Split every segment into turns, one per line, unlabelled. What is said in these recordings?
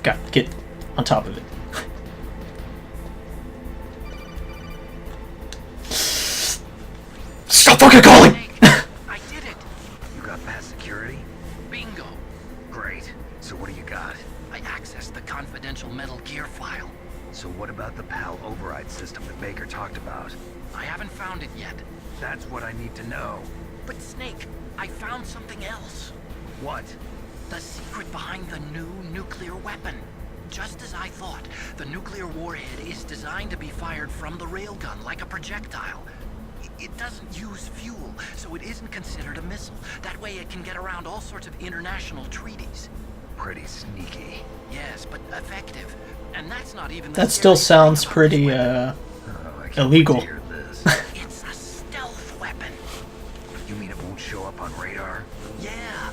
God, get on top of it. Stop fucking calling!
I did it!
You got past security?
Bingo!
Great. So what do you got?
I accessed the confidential Metal Gear file.
So what about the PAL override system that Baker talked about?
I haven't found it yet.
That's what I need to know.
But Snake, I found something else.
What?
The secret behind the new nuclear weapon. Just as I thought, the nuclear warhead is designed to be fired from the railgun like a projectile. It doesn't use fuel, so it isn't considered a missile. That way it can get around all sorts of international treaties.
Pretty sneaky.
Yes, but effective. And that's not even the
That still
scary
sounds
thing about
pretty,
this weapon.
I can't
illegal.
wait to hear this.
It's a stealth weapon.
You mean it won't show up on radar?
Yeah.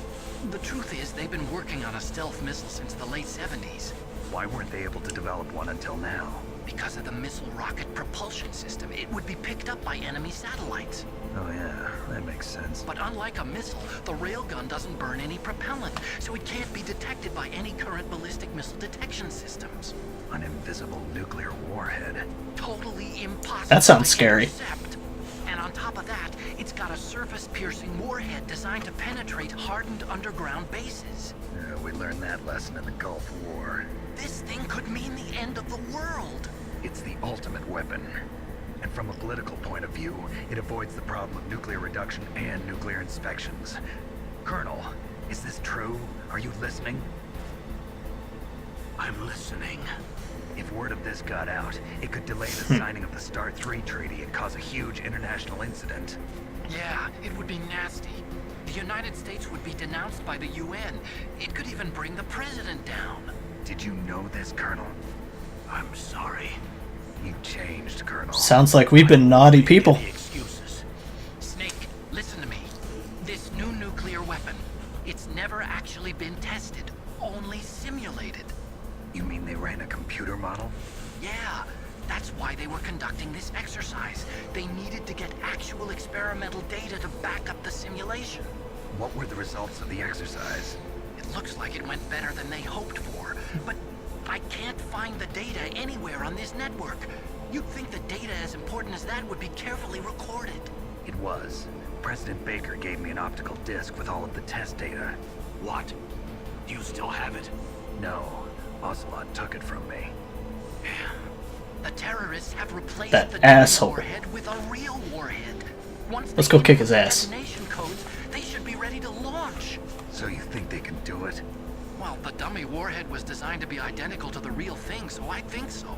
The truth is, they've been working on a stealth missile since the late 70s.
Why weren't they able to develop one until now?
Because of the missile rocket propulsion system, it would be picked up by enemy satellites.
Oh yeah, that makes sense.
But unlike a missile, the railgun doesn't burn any propellant, so it can't be detected by any current ballistic missile detection systems.
An invisible nuclear warhead.
Totally impossible
That sounds
to
scary.
intercept. And on top of that, it's got a surface-piercing warhead designed to penetrate hardened underground bases.
Yeah, we learned that lesson in the Gulf War.
This thing could mean the end of the world.
It's the ultimate weapon. And from a political point of view, it avoids the problem of nuclear reduction and nuclear inspections. Colonel, is this true? Are you listening?
I'm listening.
If word of this got out, it could delay the signing of the START 3 treaty and cause a huge international incident.
Yeah, it would be nasty. The United States would be denounced by the UN. It could even bring the president down.
Did you know this, Colonel?
I'm sorry.
You changed, Colonel.
Sounds like we've been naughty people.
Any excuses? Snake, listen to me. This new nuclear weapon, it's never actually been tested, only simulated.
You mean they ran a computer model?
Yeah, that's why they were conducting this exercise. They needed to get actual experimental data to back up the simulation.
What were the results of the exercise?
It looks like it went better than they hoped for, but I can't find the data anywhere on this network. You'd think the data as important as that would be carefully recorded.
It was. President Baker gave me an optical disc with all of the test data.
What? Do you still have it?
No, Ocelot took it from me.
The terrorists have replaced
That
the dummy
asshole.
warhead with a real warhead. Once
Let's
they
go kick his
input
ass.
detonation codes, they should be ready to launch.
So you think they can do it?
Well, the dummy warhead was designed to be identical to the real thing, so I think so.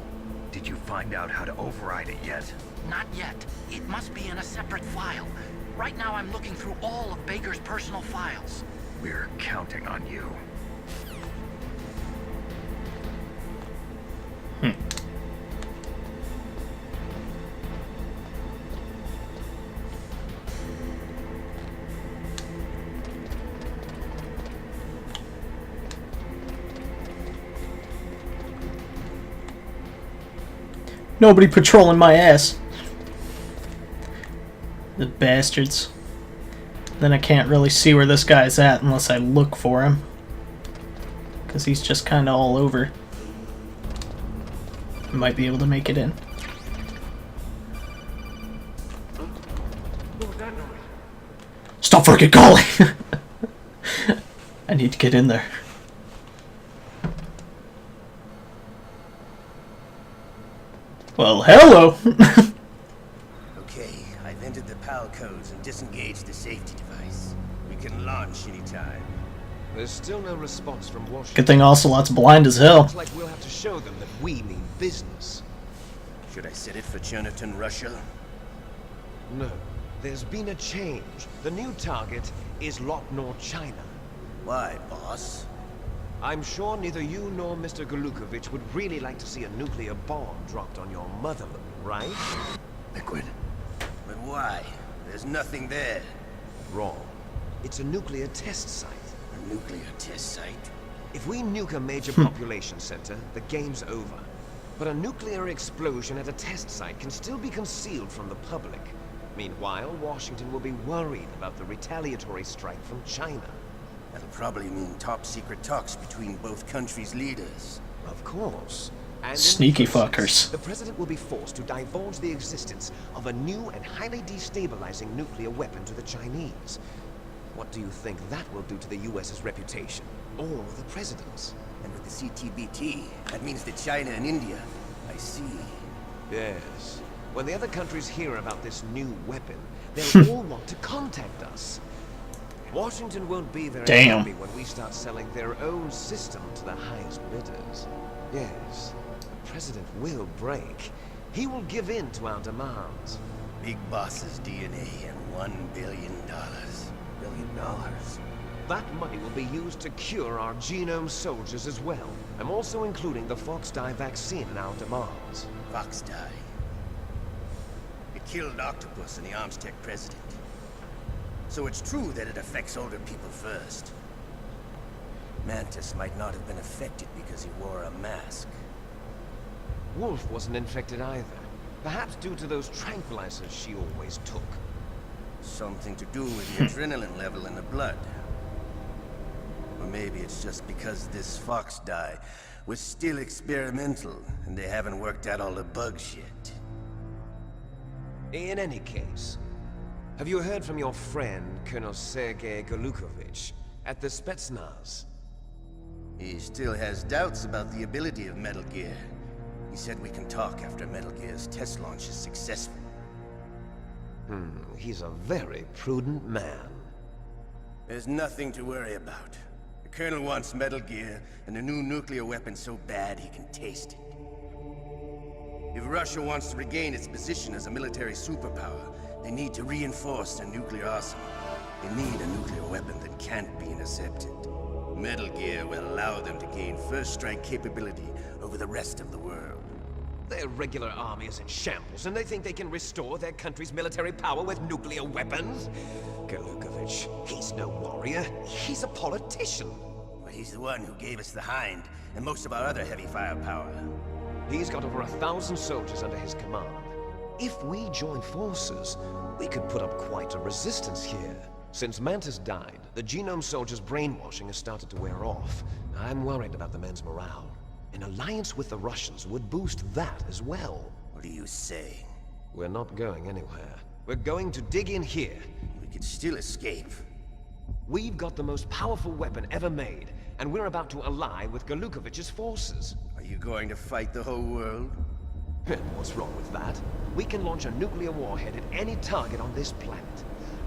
Did you find out how to override it yet?
Not yet. It must be in a separate file. Right now I'm looking through all of Baker's personal files.
We're counting on you.
Nobody patrolling my ass. The bastards. Then I can't really see where this guy's at unless I look for him. Because he's just kind of all over. I might be able to make it in. Stop freaking calling! I need to get in there. Well, hello!
Okay, I've entered the PAL codes and disengaged the safety device. We can launch anytime.
There's still no response from Washington.
Good thing Ocelot's blind as hell.
Looks like we'll have to show them that we mean business.
Should I set it for Jonathan, Russia?
No, there's been a change. The new target is Lot Nor China.
Why, boss?
I'm sure neither you nor Mr. Golukovich would really like to see a nuclear bomb dropped on your motherland, right?
Liquid.
But why? There's nothing there.
Wrong. It's a nuclear test site.
A nuclear test site?
If we nuke a major population center, the game's over. But a nuclear explosion at a test site can still be concealed from the public.
Meanwhile, Washington will be worried about the retaliatory strike from China.
That'll probably mean top-secret talks between both countries' leaders.
Of course. And in the
Sneaky
process,
fuckers.
The president will be forced to divulge the existence of a new and highly destabilizing nuclear weapon to the Chinese. What do you think that will do to the US's reputation? Or the president's?
And with the CTBT, that means that China and India. I see.
Yes. When the other countries hear about this new weapon, they'll all want to contact us. Washington won't be very
Damn.
happy when we start selling their own system to the highest bidders. Yes, the president will break. He will give in to our demands.
Big Boss's DNA and $1 billion. $1 billion?
That money will be used to cure our genome soldiers as well. I'm also including the Fox-Die vaccine in our demands.
Fox-Die. It killed Octopus and the Armstech president. So it's true that it affects older people first. Mantis might not have been affected because he wore a mask.
Wolf wasn't infected either. Perhaps due to those tranquilizers she always took.
Something to do with the adrenaline level in the blood. Or maybe it's just because this Fox-Die was still experimental and they haven't worked out all the bugs yet.
In any case, have you heard from your friend, Colonel Sergei Golukovich, at the Spetsnaz?
He still has doubts about the ability of Metal Gear. He said we can talk after Metal Gear's test launch is successful.
He's a very prudent man.
There's nothing to worry about. The Colonel wants Metal Gear and a new nuclear weapon so bad he can taste it. If Russia wants to regain its position as a military superpower, they need to reinforce their nuclear arsenal. They need a nuclear weapon that can't be intercepted. Metal Gear will allow them to gain first strike capability over the rest of the world.
Their regular army is in shambles, and they think they can restore their country's military power with nuclear weapons? Golukovich, he's no warrior. He's a politician.
But he's the one who gave us the Hind and most of our other heavy firepower.
He's got over 1,000 soldiers under his command. If we join forces, we could put up quite a resistance here. Since Mantis died, the genome soldiers' brainwashing has started to wear off. I'm worried about the men's morale. An alliance with the Russians would boost that as well.
What are you saying?
We're not going anywhere. We're going to dig in here.
We could still escape.
We've got the most powerful weapon ever made, and we're about to ally with Golukovich's forces.
Are you going to fight the whole world?
And what's wrong with that? We can launch a nuclear warhead at any target on this planet.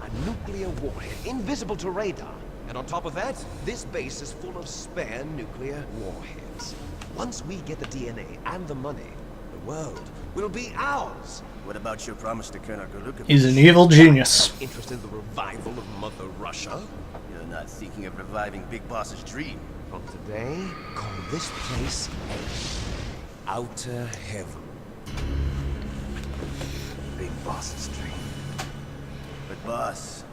A nuclear warhead invisible to radar. And on top of that, this base is full of spare nuclear warheads. Once we get the DNA and the money, the world will be ours.
What about your promise to Colonel Golukovich?
He's an evil genius.
Interested in the revival of Mother Russia?
You're not thinking of reviving Big Boss's dream.
From today, call this place Outer Heaven.
Big Boss's dream. But boss,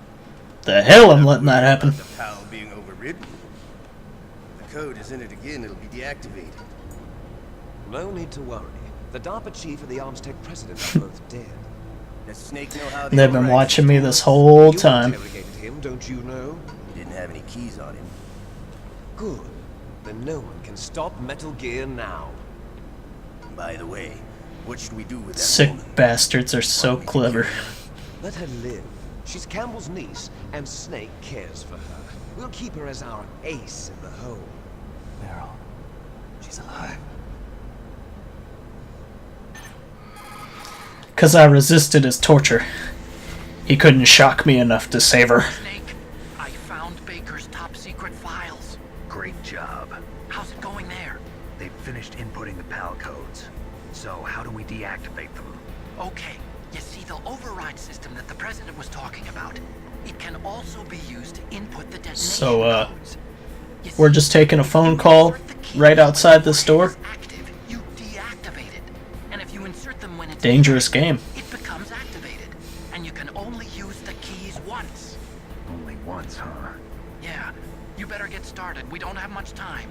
The hell I'm letting that happen.
the PAL being overridden. If the code is in it again, it'll be deactivated.
No need to worry. The DARPA chief and the Armstech president are both dead.
Does Snake know how
They've been watching me this whole time.
You interrogated him, don't you know?
He didn't have any keys on him.
Good. Then no one can stop Metal Gear now.
By the way, what should we do with that
Sick
woman?
bastards are so clever.
Let her live. She's Campbell's niece, and Snake cares for her. We'll keep her as our ace in the hole.
Meryl, she's alive.
Because I resisted his torture. He couldn't shock me enough to save her.
Snake, I found Baker's top secret files.
Great job.
How's it going there?
They've finished inputting the PAL codes. So how do we deactivate them?
Okay, you see the override system that the president was talking about. It can also be used to input the detonation
So,
codes. You
we're
see,
just taking a phone
if you
call
insert the keys
right outside
when
this
the warhead
door.
is active, you deactivate it. And if you insert them when it's
Dangerous game.
it becomes activated. And you can only use the keys once.
Only once, huh?
Yeah, you better get started. We don't have much time.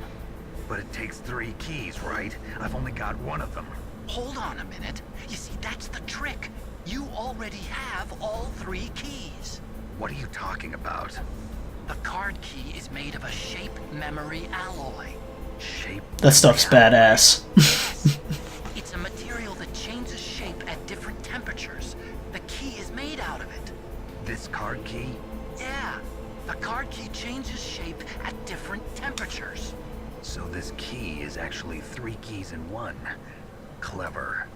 But it takes 3 keys, right? I've only got 1 of them.
Hold on a minute. You see, that's the trick. You already have all 3 keys.
What are you talking about?
The card key is made of a shape memory alloy.
Shape.
That stuff's badass.
Yes. It's a material that changes shape at different temperatures. The key is made out of it.
This card key?
Yeah. The card key changes shape at different temperatures.
So this key is actually 3 keys in one. Clever.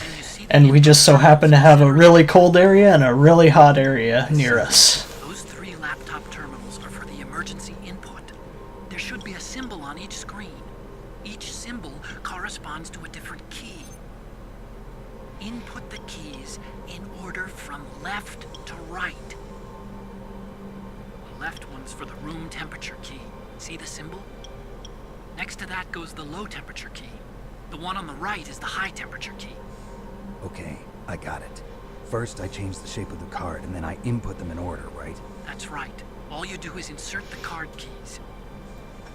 And you see
And we just so happen to have a really cold area and a really hot area near us.
those 3 laptop terminals are for the emergency input. There should be a symbol on each screen. Each symbol corresponds to a different key. Input the keys in order from left to right. The left one's for the room temperature key. See the symbol? Next to that goes the low temperature key. The one on the right is the high temperature key.
Okay, I got it. First, I change the shape of the card, and then I input them in order, right?
That's right. All you do is insert the card keys.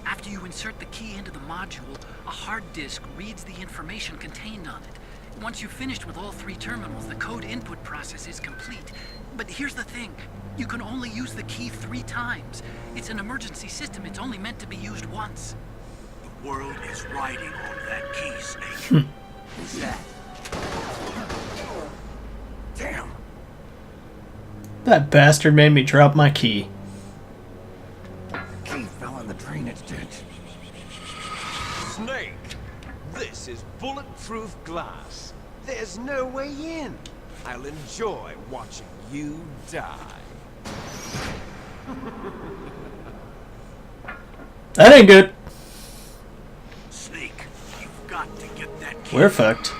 After you insert the key into the module, a hard disk reads the information contained on it. Once you've finished with all 3 terminals, the code input process is complete. But here's the thing. You can only use the key 3 times. It's an emergency system. It's only meant to be used once.
The world is riding on that key, Snake.
Who's that? Damn!
That bastard made me drop my key.
The key fell in the drainage ditch.
Snake, this is bulletproof glass. There's no way in. I'll enjoy watching you die.
That ain't good.
Snake, you've got to get that key.
We're fucked.